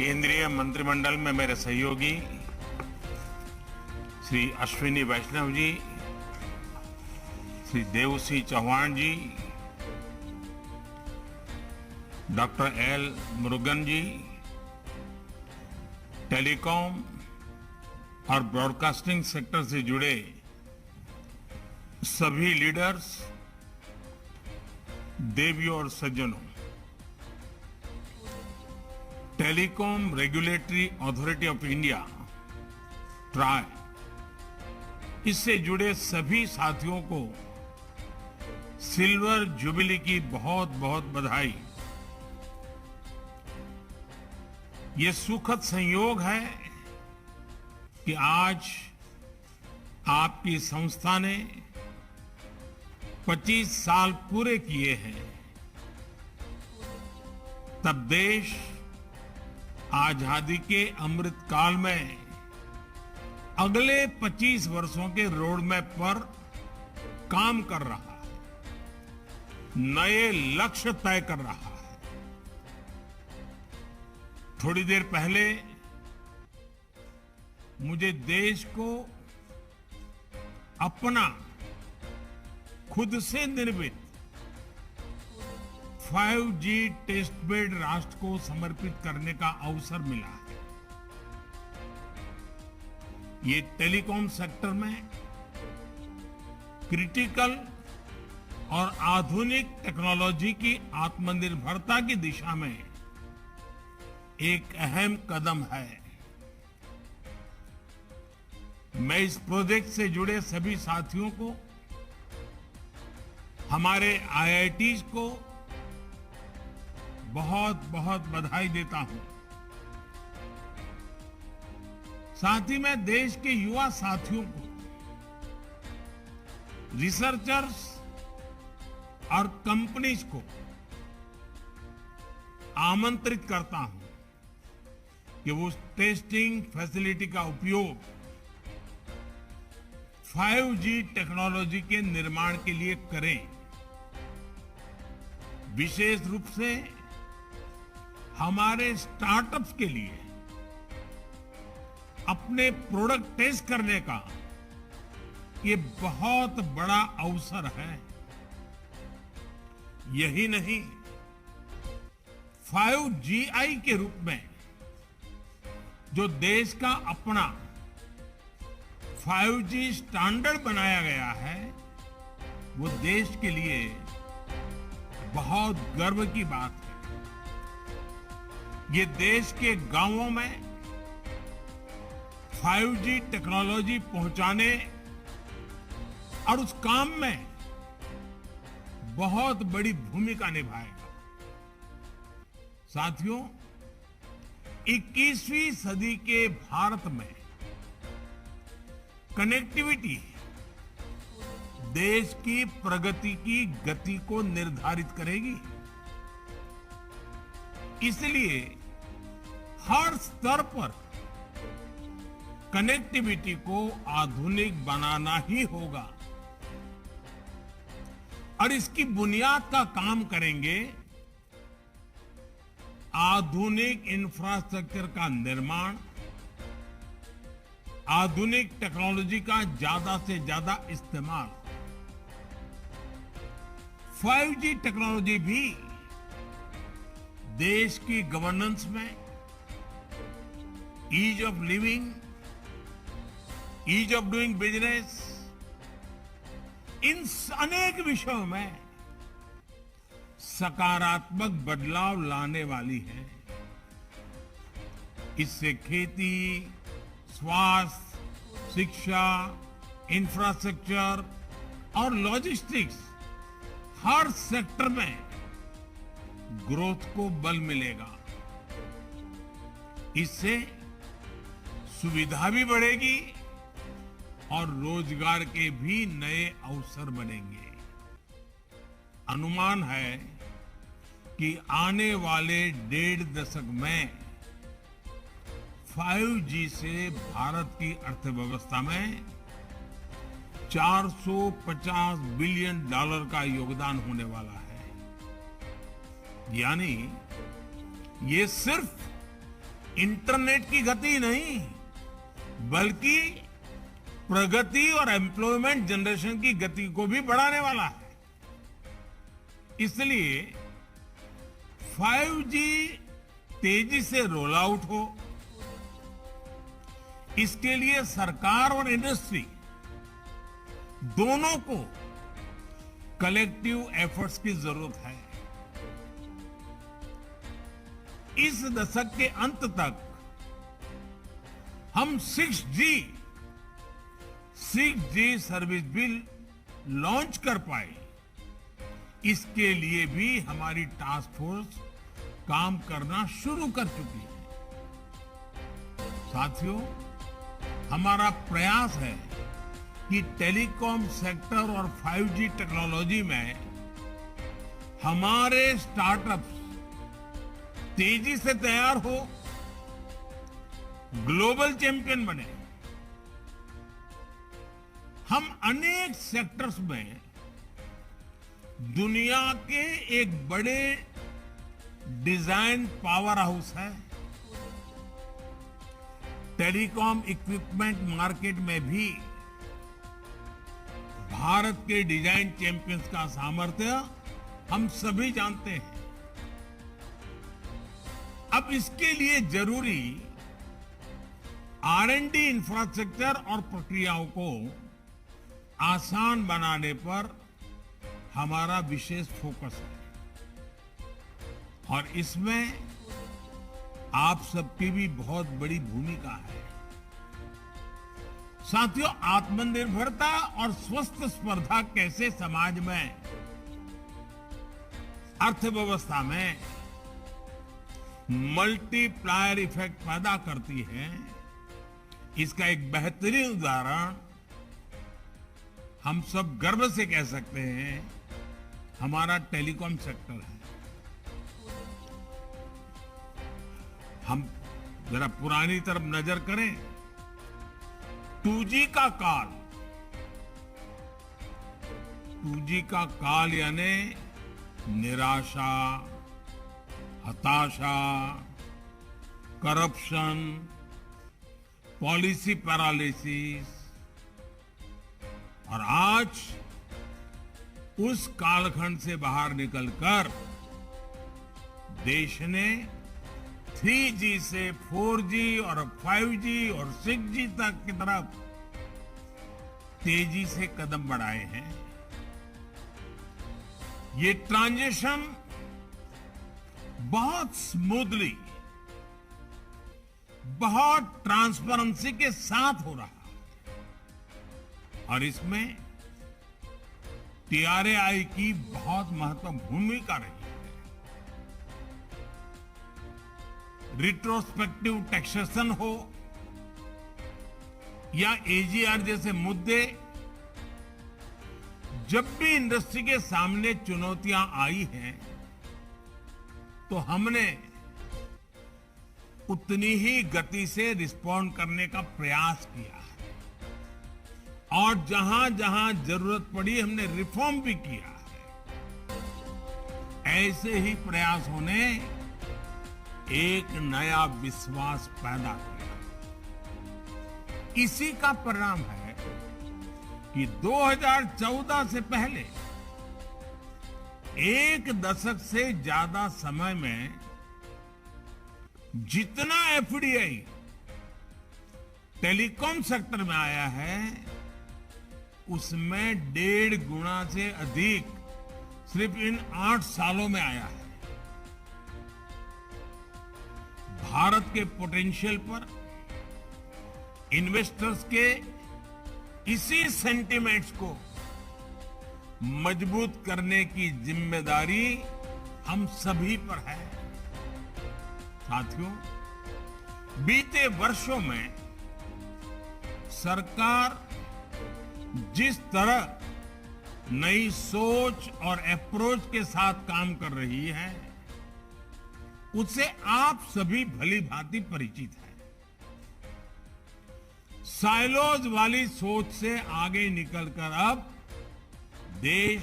केंद्रीय मंत्रिमंडल में मेरे सहयोगी श्री अश्विनी वैष्णव जी, श्री देवसिंह चौहान जी, डॉक्टर एल मुरुगन जी, टेलीकॉम और ब्रॉडकास्टिंग सेक्टर से जुड़े सभी लीडर्स, देवियों और सज्जनों, telecom regulatory authority of India try, इससे जुड़े सभी साथियों को सिल्वर जुबिली की बहुत बहुत बधाई। ये सुखद संयोग है कि आज आपकी संस्था ने 25 साल पूरे किए हैं। तब देश आजादी के अमृत काल में अगले 25 वर्षों के रोड मैप पर काम कर रहा है, नए लक्ष्य तय कर रहा है। थोड़ी देर पहले मुझे देश को अपना खुद से निर्मित 5G टेस्ट बेड राष्ट्र को समर्पित करने का अवसर मिला है। ये टेलीकॉम सेक्टर में क्रिटिकल और आधुनिक टेक्नोलॉजी की आत्मनिर्भरता की दिशा में एक अहम कदम है। मैं इस प्रोजेक्ट से जुड़े सभी साथियों को, हमारे IITs को बहुत बहुत बधाई देता हूं। साथ ही मैं देश के युवा साथियों को, रिसर्चर्स और कंपनीज को आमंत्रित करता हूं कि वो टेस्टिंग फैसिलिटी का उपयोग 5G टेक्नोलॉजी के निर्माण के लिए करें। विशेष रूप से हमारे स्टार्टअप्स के लिए अपने प्रोडक्ट टेस्ट करने का ये बहुत बड़ा अवसर है। यही नहीं, 5GI के रूप में जो देश का अपना 5G स्टैंडर्ड बनाया गया है, वो देश के लिए बहुत गर्व की बात है। ये देश के गांवों में 5G टेक्नोलॉजी पहुंचाने और उस काम में बहुत बड़ी भूमिका निभाएगा। साथियों, 21वीं सदी के भारत में कनेक्टिविटी देश की प्रगति की गति को निर्धारित करेगी। इसलिए हर स्तर पर कनेक्टिविटी को आधुनिक बनाना ही होगा और इसकी बुनियाद का काम करेंगे आधुनिक इंफ्रास्ट्रक्चर का निर्माण, आधुनिक टेक्नोलॉजी का ज्यादा से ज्यादा इस्तेमाल। 5G टेक्नोलॉजी भी देश की गवर्नेंस में, ease of living, ease of doing business, इन अनेक विषयों में सकारात्मक बदलाव लाने वाली है। इससे खेती, स्वास्थ्य, शिक्षा, इंफ्रास्ट्रक्चर और लॉजिस्टिक्स, हर सेक्टर में ग्रोथ को बल मिलेगा। इससे सुविधा भी बढ़ेगी और रोजगार के भी नए अवसर बनेंगे। अनुमान है कि आने वाले 1.5 दशक में 5G से भारत की अर्थव्यवस्था में $450 बिलियन का योगदान होने वाला है। यानी ये सिर्फ इंटरनेट की गति नहीं, बल्कि प्रगति और एम्प्लॉयमेंट जनरेशन की गति को भी बढ़ाने वाला है। इसलिए 5G तेजी से रोल आउट हो, इसके लिए सरकार और इंडस्ट्री दोनों को कलेक्टिव एफर्ट्स की जरूरत है। इस दशक के अंत तक हम 6G सर्विस भी लॉन्च कर पाए, इसके लिए भी हमारी टास्क फोर्स काम करना शुरू कर चुकी है। साथियों, हमारा प्रयास है कि टेलीकॉम सेक्टर और 5G टेक्नोलॉजी में हमारे स्टार्टअप्स तेजी से तैयार हो, ग्लोबल चैंपियन बने। हम अनेक सेक्टर्स में दुनिया के एक बड़े डिजाइन पावर हाउस है। टेलीकॉम इक्विपमेंट मार्केट में भी भारत के डिजाइन चैंपियंस का सामर्थ्य हम सभी जानते हैं। अब इसके लिए जरूरी R&D इंफ्रास्ट्रक्चर और प्रक्रियाओं को आसान बनाने पर हमारा विशेष फोकस है, और इसमें आप सबकी भी बहुत बड़ी भूमिका है। साथियों, आत्मनिर्भरता और स्वस्थ स्पर्धा कैसे समाज में, अर्थव्यवस्था में मल्टीप्लायर इफेक्ट पैदा करती है, इसका एक बेहतरीन उदाहरण हम सब गर्व से कह सकते हैं, हमारा टेलीकॉम सेक्टर है। हम जरा पुरानी तरफ नजर करें, 2G का काल, 2G का काल यानी निराशा, हताशा, करप्शन, पॉलिसी पैरालिसिस, और आज उस कालखंड से बाहर निकलकर देश ने 3G से 4G और 5G और 6G तक की तरफ तेजी से कदम बढ़ाए हैं। ये ट्रांजिशन बहुत स्मूथली, बहुत ट्रांसपेरेंसी के साथ हो रहा है, और इसमें TRAI की बहुत महत्वपूर्ण भूमिका रही है। रिट्रोस्पेक्टिव टैक्सेशन हो या AGR जैसे मुद्दे, जब भी इंडस्ट्री के सामने चुनौतियां आई हैं, तो हमने उतनी ही गति से रिस्पॉन्ड करने का प्रयास किया है, और जहां जहां जरूरत पड़ी हमने रिफॉर्म भी किया है। ऐसे ही प्रयासों ने एक नया विश्वास पैदा किया। इसी का परिणाम है कि 2014 से पहले एक दशक से ज्यादा समय में जितना FDI टेलीकॉम सेक्टर में आया है, उसमें 1.5 गुना से अधिक सिर्फ इन 8 सालों में आया है। भारत के पोटेंशियल पर इन्वेस्टर्स के इसी सेंटिमेंट्स को मजबूत करने की जिम्मेदारी हम सभी पर है। साथियों, बीते वर्षों में सरकार जिस तरह नई सोच और अप्रोच के साथ काम कर रही है, उससे आप सभी भली भांति परिचित हैं। साइलोज वाली सोच से आगे निकलकर अब देश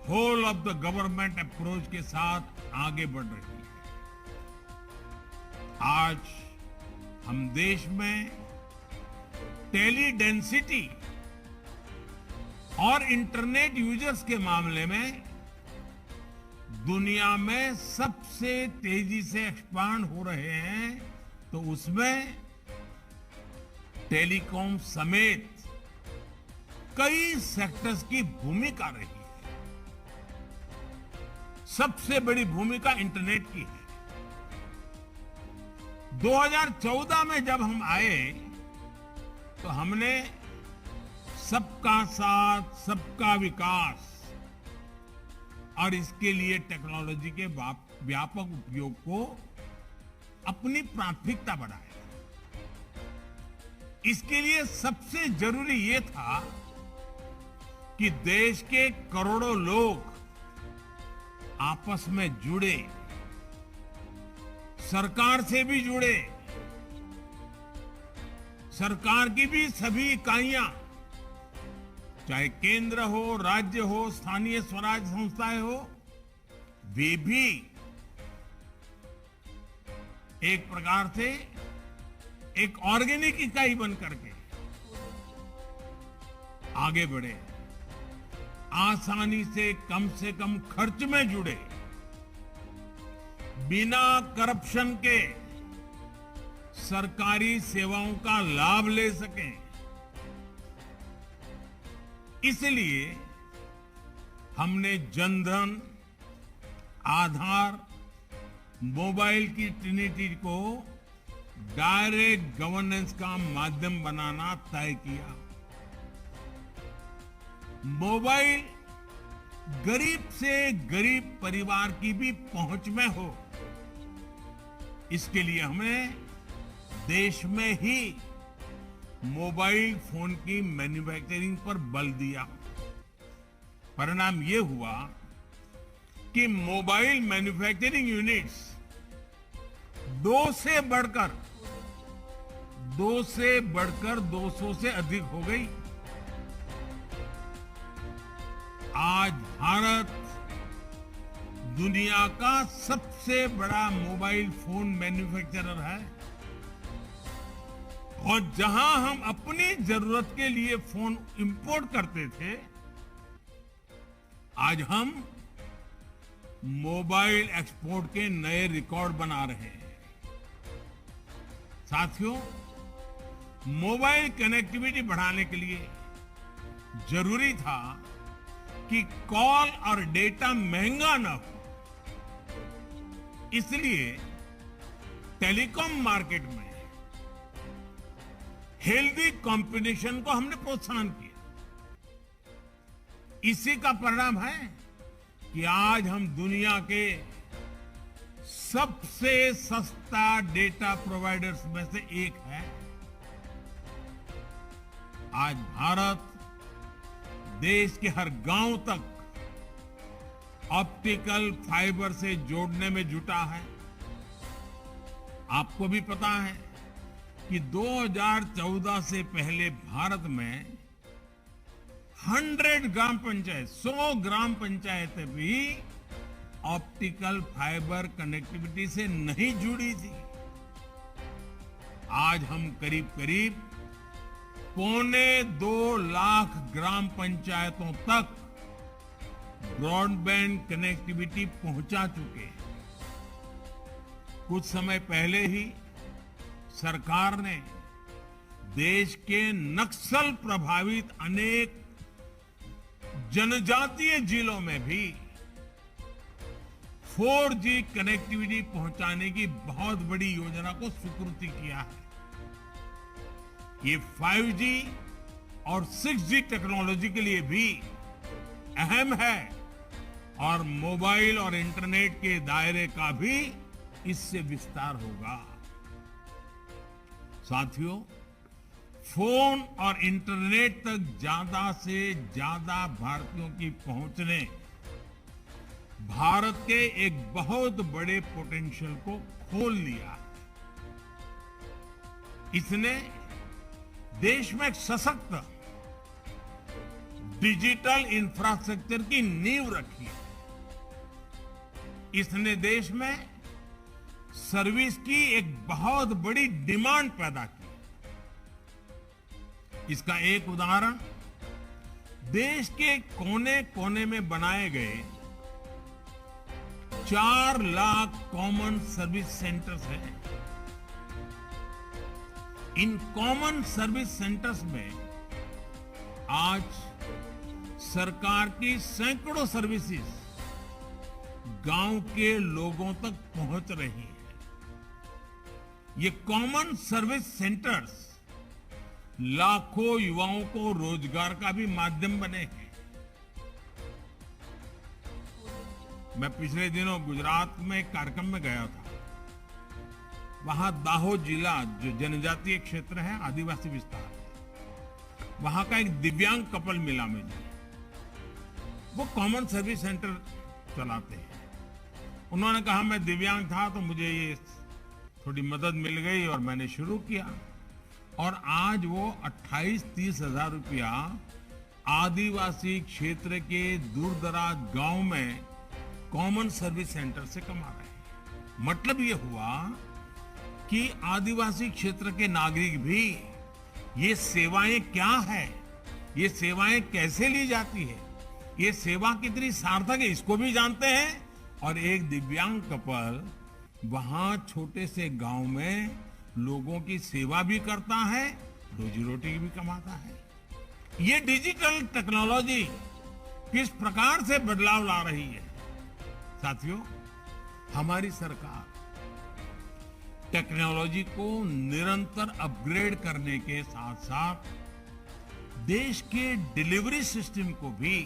whole of the government approach के साथ आगे बढ़ रही है। आज हम देश में टेली डेंसिटी और इंटरनेट यूजर्स के मामले में दुनिया में सबसे तेजी से एक्सपांड हो रहे हैं, तो उसमें टेलीकॉम समेत कई सेक्टर्स की भूमिका रही है। सबसे बड़ी भूमिका इंटरनेट की है। 2014 में जब हम आए तो हमने सबका साथ सबका विकास और इसके लिए टेक्नोलॉजी के व्यापक उपयोग को अपनी प्राथमिकता बनाया। इसके लिए सबसे जरूरी ये था कि देश के करोड़ों लोग आपस में जुड़े, सरकार से भी जुड़े, सरकार की भी सभी इकाइयां, चाहे केंद्र हो, राज्य हो, स्थानीय स्वराज संस्थाएं हो, वे भी एक प्रकार से एक ऑर्गेनिक इकाई बन करके आगे बढ़े, आसानी से कम खर्च में जुड़े, बिना करप्शन के सरकारी सेवाओं का लाभ ले सकें। इसलिए हमने जनधन, आधार, मोबाइल की ट्रिनिटी को डायरेक्ट गवर्नेंस का माध्यम बनाना तय किया। मोबाइल गरीब से गरीब परिवार की भी पहुंच में हो, इसके लिए हमें देश में ही मोबाइल फोन की मैन्युफैक्चरिंग पर बल दिया। परिणाम ये हुआ कि मोबाइल मैन्युफैक्चरिंग यूनिट्स 200 से बढ़कर 200 से अधिक हो गई। आज भारत दुनिया का सबसे बड़ा मोबाइल फोन मैन्युफैक्चरर है और जहां हम अपनी जरूरत के लिए फोन इंपोर्ट करते थे, आज हम मोबाइल एक्सपोर्ट के नए रिकॉर्ड बना रहे हैं। साथियों, मोबाइल कनेक्टिविटी बढ़ाने के लिए जरूरी था कि कॉल और डेटा महंगा ना हो। इसलिए टेलीकॉम मार्केट में हेल्दी कंपटीशन को हमने प्रोत्साहन किया। इसी का परिणाम है कि आज हम दुनिया के सबसे सस्ता डेटा प्रोवाइडर्स में से एक है। आज भारत देश के हर गांव तक ऑप्टिकल फाइबर से जोड़ने में जुटा है। आपको भी पता है कि 2014 से पहले भारत में 100 ग्राम पंचायतें भी ऑप्टिकल फाइबर कनेक्टिविटी से नहीं जुड़ी थी। आज हम करीब 2.25 लाख ग्राम पंचायतों तक ब्रॉडबैंड कनेक्टिविटी पहुंचा चुके हैं। कुछ समय पहले ही सरकार ने देश के नक्सल प्रभावित अनेक जनजातीय जिलों में भी 4G कनेक्टिविटी पहुंचाने की बहुत बड़ी योजना को स्वीकृति किया है। ये 5G और 6G टेक्नोलॉजी के लिए भी अहम है और मोबाइल और इंटरनेट के दायरे का भी इससे विस्तार होगा। साथियों, फोन और इंटरनेट तक ज्यादा से ज्यादा भारतीयों की पहुंचने भारत के एक बहुत बड़े पोटेंशियल को खोल लिया है। इसने देश में एक सशक्त डिजिटल इंफ्रास्ट्रक्चर की नींव रखी है। इसने देश में सर्विस की एक बहुत बड़ी डिमांड पैदा की। इसका एक उदाहरण देश के कोने कोने में बनाए गए 4 लाख कॉमन सर्विस सेंटर्स हैं। इन कॉमन सर्विस सेंटर्स में आज सरकार की सैकड़ों सर्विसेज गांव के लोगों तक पहुंच रही हैं। ये कॉमन सर्विस सेंटर्स लाखों युवाओं को रोजगार का भी माध्यम बने हैं। मैं पिछले दिनों गुजरात में एक कार्यक्रम में गया था। वहां दाहोद जिला जो जनजातीय क्षेत्र है, आदिवासी विस्तार है, वहां का एक दिव्यांग कपल मिला मुझे। वो कॉमन सर्विस सेंटर चलाते हैं। उन्होंने कहा मैं दिव्यांग था तो मुझे ये थोड़ी मदद मिल गई और मैंने शुरू किया, और आज वो 28-30 हजार रुपया आदिवासी क्षेत्र के दूर दराज गांव में कॉमन सर्विस सेंटर से कमा रहे हैं। मतलब ये हुआ कि आदिवासी क्षेत्र के नागरिक भी ये सेवाएं क्या है, ये सेवाएं कैसे ली जाती है, ये सेवा कितनी सार्थक है, इसको भी जानते हैं। और एक दिव्यांग कपल वहां छोटे से गांव में लोगों की सेवा भी करता है, रोजी रोटी भी कमाता है। ये डिजिटल टेक्नोलॉजी किस प्रकार से बदलाव ला रही है। साथियों, हमारी सरकार टेक्नोलॉजी को निरंतर अपग्रेड करने के साथ साथ देश के डिलीवरी सिस्टम को भी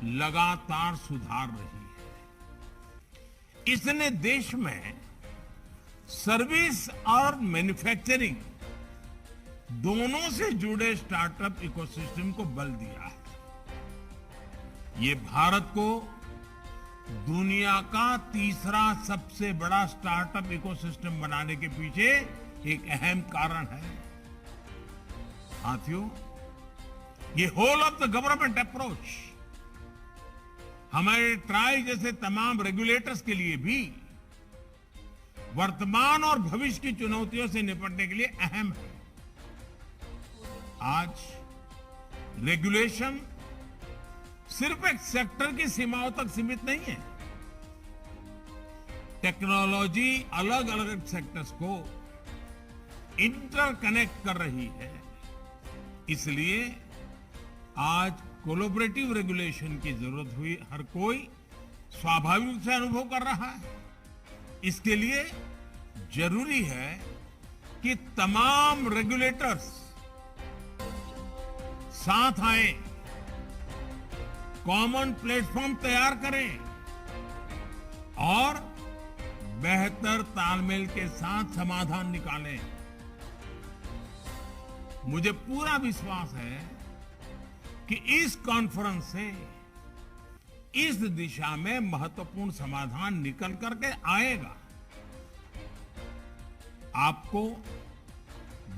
लगातार सुधार रही है। इसने देश में सर्विस और मैन्युफैक्चरिंग दोनों से जुड़े स्टार्टअप इकोसिस्टम को बल दिया है। ये भारत को दुनिया का तीसरा सबसे बड़ा स्टार्टअप इकोसिस्टम बनाने के पीछे एक अहम कारण है। साथियों, ये whole of the government approach हमारे ट्राई जैसे तमाम रेगुलेटर्स के लिए भी वर्तमान और भविष्य की चुनौतियों से निपटने के लिए अहम है। आज रेगुलेशन सिर्फ एक सेक्टर की सीमाओं तक सीमित नहीं है। टेक्नोलॉजी अलग अलग सेक्टर्स को इंटरकनेक्ट कर रही है। इसलिए आज कोलैबोरेटिव रेगुलेशन की जरूरत हुई हर कोई स्वाभाविक से अनुभव कर रहा है। इसके लिए जरूरी है कि तमाम रेगुलेटर्स साथ आए, कॉमन प्लेटफॉर्म तैयार करें और बेहतर तालमेल के साथ समाधान निकालें। मुझे पूरा विश्वास है कि इस कॉन्फ्रेंस से इस दिशा में महत्वपूर्ण समाधान निकल करके आएगा। आपको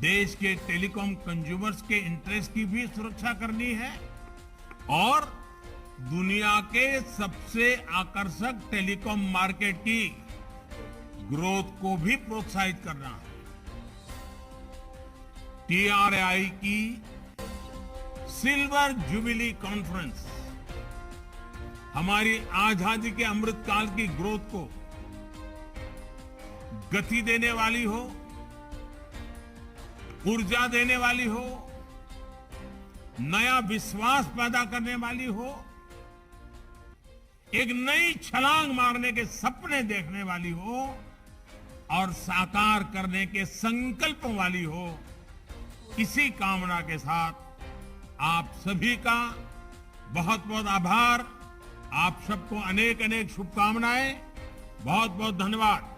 देश के टेलीकॉम कंज्यूमर्स के इंटरेस्ट की भी सुरक्षा करनी है और दुनिया के सबसे आकर्षक टेलीकॉम मार्केट की ग्रोथ को भी प्रोत्साहित करना है। TRAI की सिल्वर जुबिली कॉन्फ्रेंस हमारी आजादी के अमृतकाल की ग्रोथ को गति देने वाली हो, ऊर्जा देने वाली हो, नया विश्वास पैदा करने वाली हो, एक नई छलांग मारने के सपने देखने वाली हो और साकार करने के संकल्प वाली हो। इसी कामना के साथ आप सभी का बहुत बहुत आभार। आप सबको अनेक अनेक शुभकामनाएं। बहुत बहुत धन्यवाद।